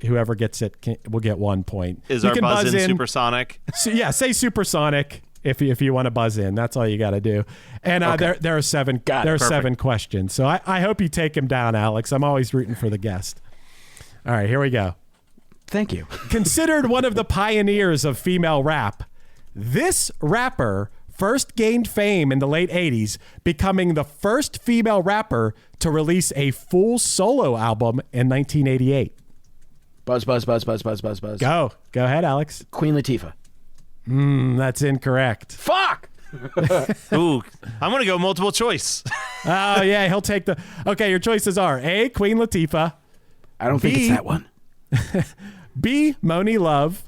whoever gets it will get 1 point. Is our buzz in Supersonic? Yeah, say Supersonic. If you want to buzz in, that's all you got to do. And okay. there are 7 7 questions. So I hope you take him down, Alex. I'm always rooting for the guest. All right, here we go. Thank you. Considered one of the pioneers of female rap, this rapper first gained fame in the late 80s, becoming the first female rapper to release a full solo album in 1988. Buzz. Go ahead, Alex. Queen Latifah. That's incorrect. Fuck! Ooh, I'm going to go multiple choice. Oh, yeah, he'll take the... Okay, your choices are A, Queen Latifah. I don't think it's that one. B, Moni Love.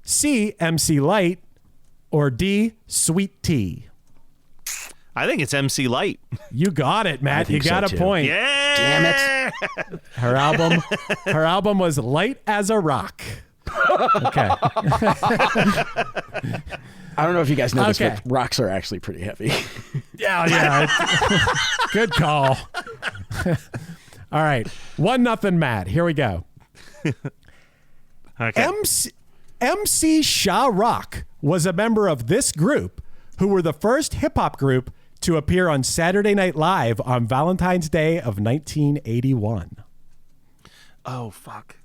C, MC Light. Or D, Sweet Tea. I think it's MC Light. You got it, Matt. You got a point. Yeah! Damn it. Her album was Light as a Rock. Okay. I don't know if you guys know this, but rocks are actually pretty heavy. Yeah. Good call. All right. 1-0, Matt. Here we go. Okay. MC Sha Rock was a member of this group, who were the first hip-hop group to appear on Saturday Night Live on Valentine's Day of 1981. Oh, fuck.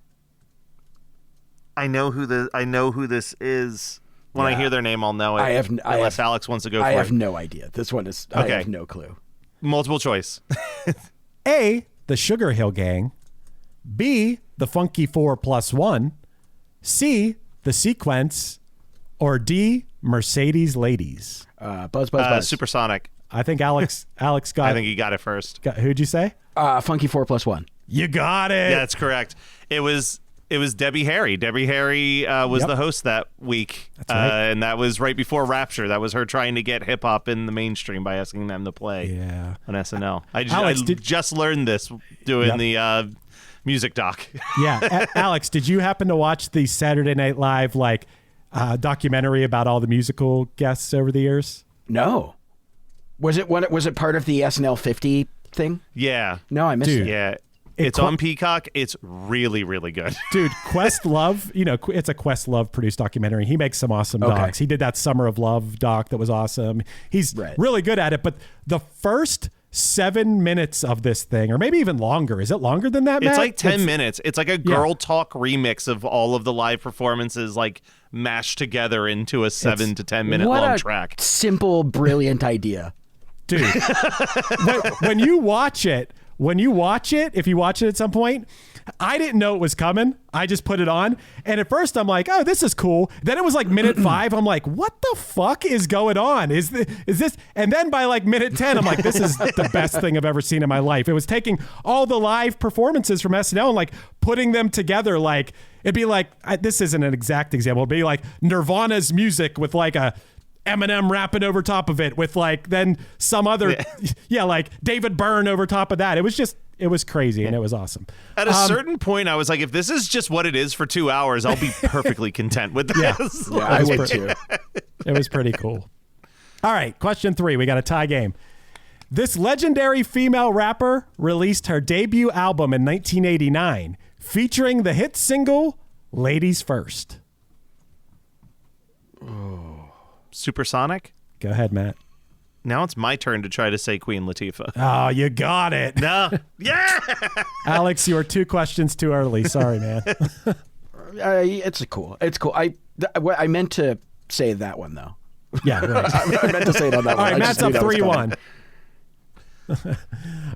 I know who this is. When I hear their name, I'll know it. Unless Alex wants to go for it. I have no idea. This one is... Okay. I have no clue. Multiple choice. A, the Sugar Hill Gang. B, the Funky 4+1. C, the Sequence. Or D, Mercedes Ladies. Buzz. Supersonic. I think Alex got... I think he got it first. Who'd you say? Funky 4+1. You got it. Yeah, that's correct. It was Debbie Harry. Debbie Harry was the host that week. That's right. And that was right before Rapture. That was her trying to get hip hop in the mainstream by asking them to play on SNL. I just learned this doing the music doc. Yeah. Alex, did you happen to watch the Saturday Night Live documentary about all the musical guests over the years? No. Was it part of the SNL 50 thing? Yeah. No, I missed it. Yeah. It's on Peacock. It's really, really good. Dude, Questlove, it's a Questlove produced documentary. He makes some awesome docs. He did that Summer of Love doc that was awesome. He's really good at it. But the first 7 minutes of this thing, or maybe even longer. Is it longer than that, Matt? It's like 10 minutes. It's like a girl talk remix of all of the live performances, mashed together into a 7 to 10 minute long track. Simple, brilliant idea. Dude, when you watch it, if you watch it at some point, I didn't know it was coming. I just put it on. And at first I'm like, oh, this is cool. Then it was minute 5. I'm like, what the fuck is going on? Is this? And then by minute 10, I'm like, this is the best thing I've ever seen in my life. It was taking all the live performances from SNL and putting them together. It'd be this isn't an exact example. It'd be Nirvana's music with a Eminem rapping over top of it with then some other, David Byrne over top of that. It was crazy and it was awesome. At a certain point, I was like, if this is just what it is for 2 hours, I'll be perfectly content with this. Yeah, I would too. It was pretty cool. All right, question 3. We got a tie game. This legendary female rapper released her debut album in 1989, featuring the hit single Ladies First. Supersonic? Go ahead, Matt. Now it's my turn to try to say Queen Latifah. Oh, you got it. No. Yeah. Alex, you were 2 questions too early. Sorry, man. It's cool. I meant to say that one, though. Yeah, right. I meant to say it on that one. All right, Matt's up 3-1.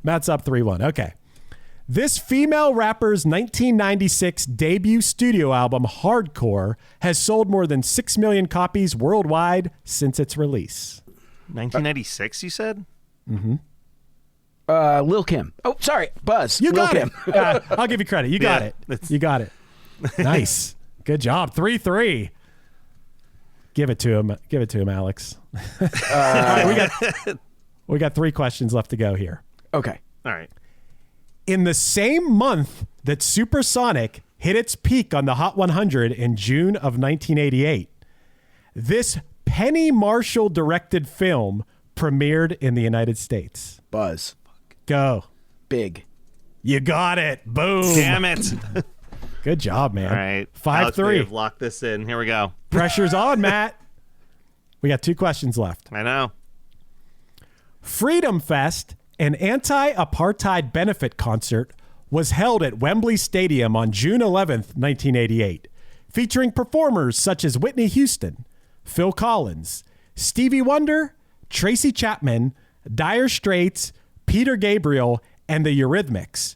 Matt's up 3-1. Okay. This female rapper's 1996 debut studio album, Hardcore, has sold more than 6 million copies worldwide since its release. 1996, you said? Mm-hmm. Lil Kim. Oh, sorry. Buzz. You got Lil it. I'll give you credit. You got it. You got it. Nice. Good job. 3-3. Give it to him. Give it to him, Alex. All right, we got 3 questions left to go here. Okay. All right. In the same month that Supersonic hit its peak on the Hot 100 in June of 1988, this Penny Marshall directed film premiered in the United States. Buzz. Go. Big. You got it. Boom. Damn it. Good job, man. All right. 5-3. Alex, lock this in. Here we go. Pressure's on, Matt. We got 2 questions left. I know. Freedom Fest, an anti-apartheid benefit concert, was held at Wembley Stadium on June 11th, 1988, featuring performers such as Whitney Houston, Phil Collins, Stevie Wonder, Tracy Chapman, Dire Straits, Peter Gabriel, and the Eurythmics,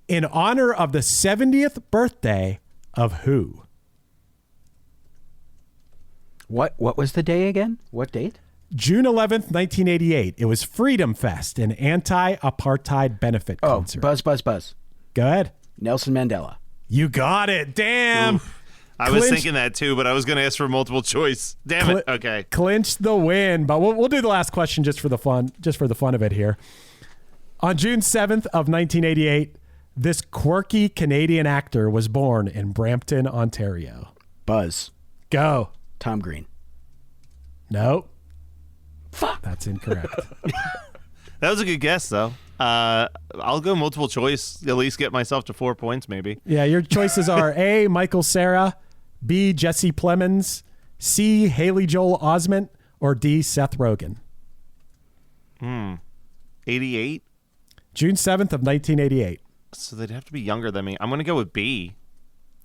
in honor of the 70th birthday of who? What was the day again? What date? June 11th, 1988. It was Freedom Fest, an anti-apartheid benefit concert. Buzz. Go ahead. Nelson Mandela. You got it. Damn. Oof. I was thinking that too, but I was going to ask for multiple choice. Damn it. Okay. Clinched the win, but we'll do the last question just for the fun of it here. On June 7th of 1988, this quirky Canadian actor was born in Brampton, Ontario. Buzz. Go. Tom Green. Nope. Fuck. That's incorrect. That was a good guess, though. I'll go multiple choice, at least get myself to 4 points, maybe. Yeah, your choices are A, Michael Cera, B, Jesse Plemons, C, Haley Joel Osment, or D, Seth Rogen. 88? June 7th of 1988. So they'd have to be younger than me. I'm going to go with B.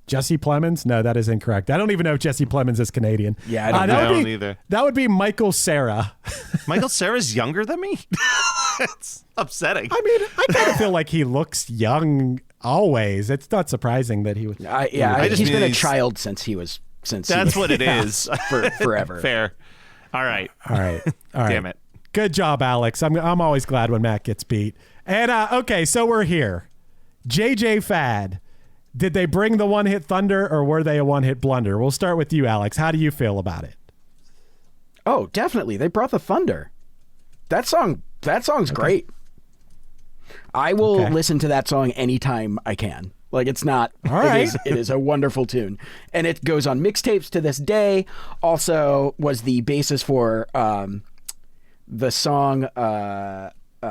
Jesse Plemons? No, that is incorrect. I don't even know if Jesse Plemons is Canadian. Yeah, I don't either. That would be Michael Cera. Michael Cera's younger than me? It's upsetting. I mean, I kind of feel like he looks young always. It's not surprising that he was. He's been a child since he was. That's what it is. Forever. Fair. All right. Damn it. Good job, Alex. I'm always glad when Matt gets beat. And okay, so we're here. JJ Fad. Did they bring the one-hit thunder, or were they a one-hit blunder? We'll start with you, Alex. How do you feel about it? Oh, definitely. They brought the thunder. That song's great. I will listen to that song anytime I can. Like, it's not. All right. It is a wonderful tune, and it goes on mixtapes to this day. Also, was the basis for the song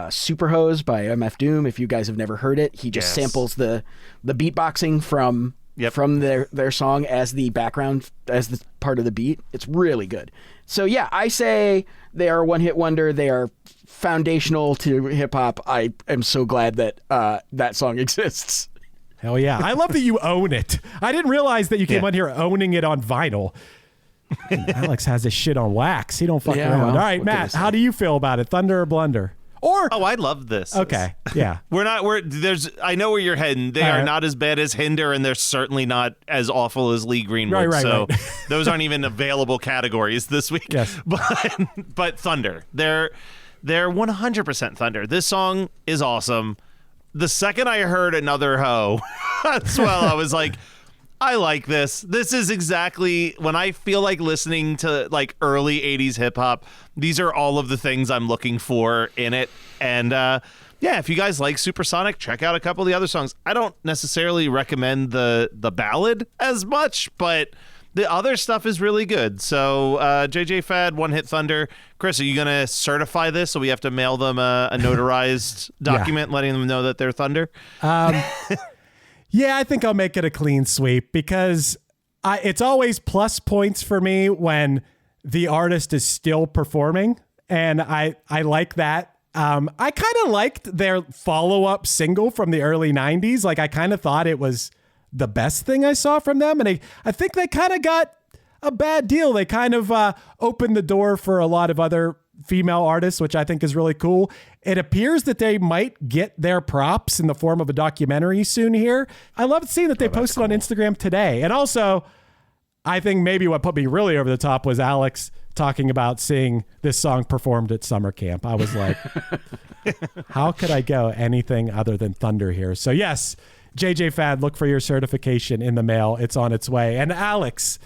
Super Hose by MF Doom. If you guys have never heard it, he just samples the beatboxing from their song as the background, as the part of the beat. It's really good. So yeah, I say they are a one-hit wonder. They are foundational to hip-hop. I am so glad that that song exists. Hell yeah. I love that you own it. I didn't realize that you came on here owning it on vinyl. Alex has this shit on wax. He don't fuck around. Well, all right, Matt, how do you feel about it? Thunder or blunder? Or I love this. Okay, yeah. I know where you're heading. They are not as bad as Hinder, and they're certainly not as awful as Lee Greenwood. Right. Those aren't even available categories this week. Yes. But Thunder. They're 100% Thunder. This song is awesome. The second I heard Another Hoe as well, I was like, I like this. This is exactly when I feel like listening to like early 80s hip hop. These are all of the things I'm looking for in it. And if you guys like Supersonic, check out a couple of the other songs. I don't necessarily recommend the ballad as much, but the other stuff is really good. So JJ Fad, One Hit Thunder. Chris, are you going to certify this so we have to mail them a notarized document letting them know that they're Thunder? Yeah, I think I'll make it a clean sweep because it's always plus points for me when the artist is still performing, and I like that. I kind of liked their follow-up single from the early 90s. Like, I kind of thought it was the best thing I saw from them, and I think they kind of got a bad deal. They kind of opened the door for a lot of other female artists, which I think is really cool. It appears that they might get their props in the form of a documentary soon here. I love seeing that they posted on Instagram today. And also, I think maybe what put me really over the top was Alex talking about seeing this song performed at summer camp. I was like, how could I go anything other than Thunder here? So yes, JJ Fad, look for your certification in the mail. It's on its way. And Alex,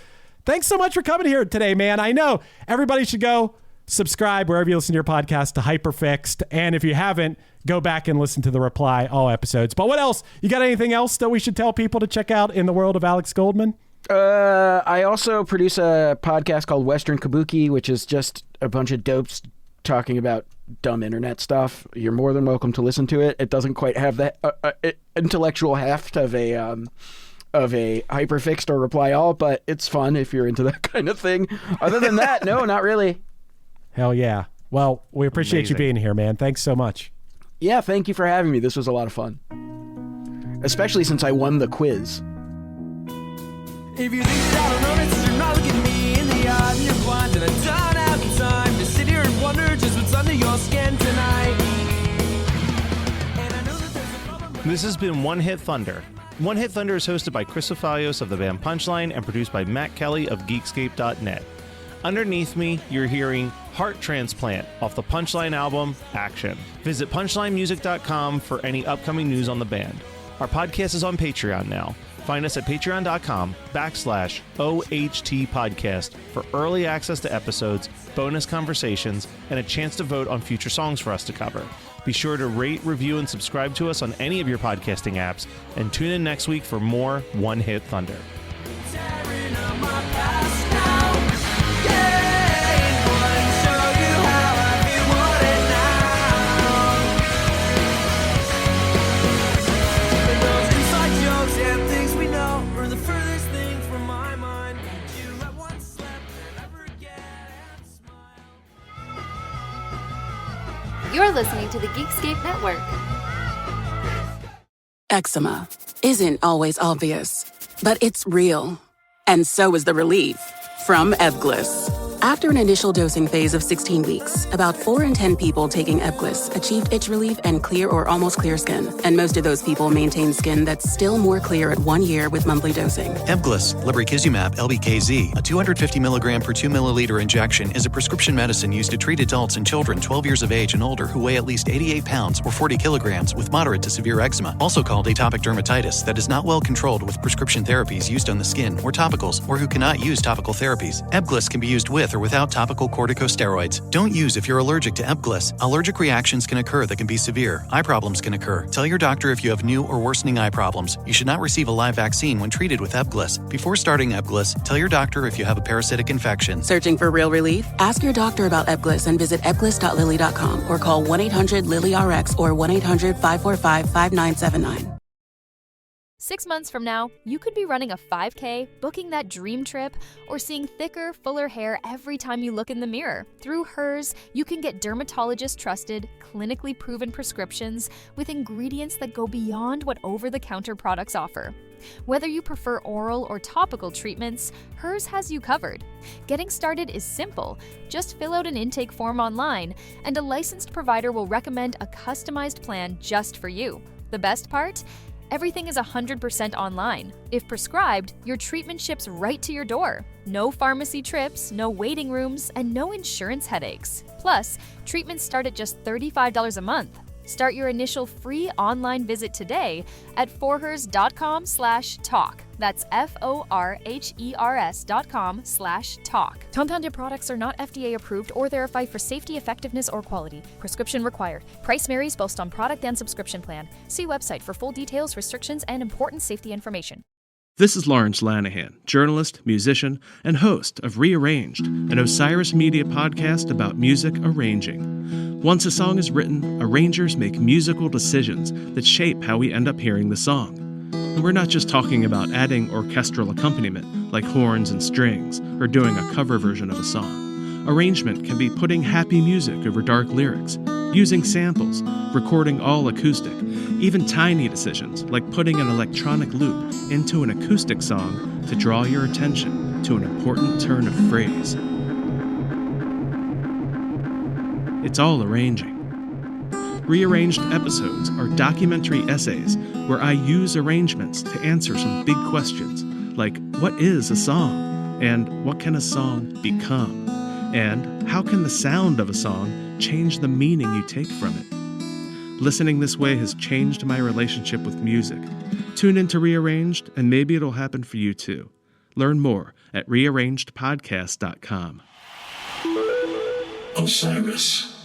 thanks so much for coming here today, man. I know everybody should go subscribe wherever you listen to your podcast to HyperFixed. And if you haven't, go back and listen to the Reply All episodes. But what else? You got anything else that we should tell people to check out in the world of Alex Goldman? I also produce a podcast called Western Kabuki, which is just a bunch of dopes talking about dumb internet stuff. You're more than welcome to listen to it. It doesn't quite have that intellectual heft of a HyperFixed or Reply All, but it's fun if you're into that kind of thing. Other than that, no, not really. Hell yeah. Well, we appreciate you being here, man. Thanks so much. Yeah, thank you for having me. This was a lot of fun. Especially since I won the quiz. If you think that I don't notice, you're not looking me in the eye, and you're blind, and I don't have the time to sit here and wonder just what's under your skin tonight. And I know that there's a problem. This has been One Hit Thunder. One Hit Thunder is hosted by Chris Ofalios of the band Punchline and produced by Matt Kelly of Geekscape.net. Underneath me, you're hearing Heart Transplant off the Punchline album, Action. Visit punchlinemusic.com for any upcoming news on the band. Our podcast is on Patreon now. Find us at patreon.com/OHT podcast for early access to episodes, bonus conversations, and a chance to vote on future songs for us to cover. Be sure to rate, review, and subscribe to us on any of your podcasting apps, and tune in next week for more One Hit Thunder. You're listening to the Geekscape Network. Eczema isn't always obvious, but it's real. And so is the relief from Ebglyss. After an initial dosing phase of 16 weeks, about 4 in 10 people taking Ebglyss achieved itch relief and clear or almost clear skin. And most of those people maintain skin that's still more clear at 1 year with monthly dosing. Ebglyss, lebrikizumab LBKZ, a 250 milligram per 2 milliliter injection, is a prescription medicine used to treat adults and children 12 years of age and older who weigh at least 88 pounds or 40 kilograms with moderate to severe eczema, also called atopic dermatitis, that is not well controlled with prescription therapies used on the skin or topicals, or who cannot use topical therapies. Ebglyss can be used with or without topical corticosteroids. Don't use if you're allergic to Ebglyss. Allergic reactions can occur that can be severe. Eye problems can occur. Tell your doctor if you have new or worsening eye problems. You should not receive a live vaccine when treated with Ebglyss. Before starting Ebglyss, tell your doctor if you have a parasitic infection. Searching for real relief? Ask your doctor about Ebglyss and visit ebglyss.lilly.com or call 1-800-LILY-RX or 1-800-545-5979. 6 months from now, you could be running a 5K, booking that dream trip, or seeing thicker, fuller hair every time you look in the mirror. Through Hers, you can get dermatologist-trusted, clinically proven prescriptions with ingredients that go beyond what over-the-counter products offer. Whether you prefer oral or topical treatments, Hers has you covered. Getting started is simple. Just fill out an intake form online, and a licensed provider will recommend a customized plan just for you. The best part? Everything is 100% online. If prescribed, your treatment ships right to your door. No pharmacy trips, no waiting rooms, and no insurance headaches. Plus, treatments start at just $35 a month. Start your initial free online visit today at forhers.com/talk. That's FORHERS.com/talk. Compounded products are not FDA approved or verified for safety, effectiveness, or quality. Prescription required. Price varies both on product and subscription plan. See website for full details, restrictions, and important safety information. This is Lawrence Lanahan, journalist, musician, and host of Rearranged, an Osiris Media podcast about music arranging. Once a song is written, arrangers make musical decisions that shape how we end up hearing the song. And we're not just talking about adding orchestral accompaniment, like horns and strings, or doing a cover version of a song. Arrangement can be putting happy music over dark lyrics, using samples, recording all acoustic, even tiny decisions like putting an electronic loop into an acoustic song to draw your attention to an important turn of phrase. It's all arranging. Rearranged episodes are documentary essays where I use arrangements to answer some big questions, like what is a song? And what can a song become? And how can the sound of a song change the meaning you take from it? Listening this way has changed my relationship with music. Tune into Rearranged, and maybe it'll happen for you too. Learn more at rearrangedpodcast.com. Osiris.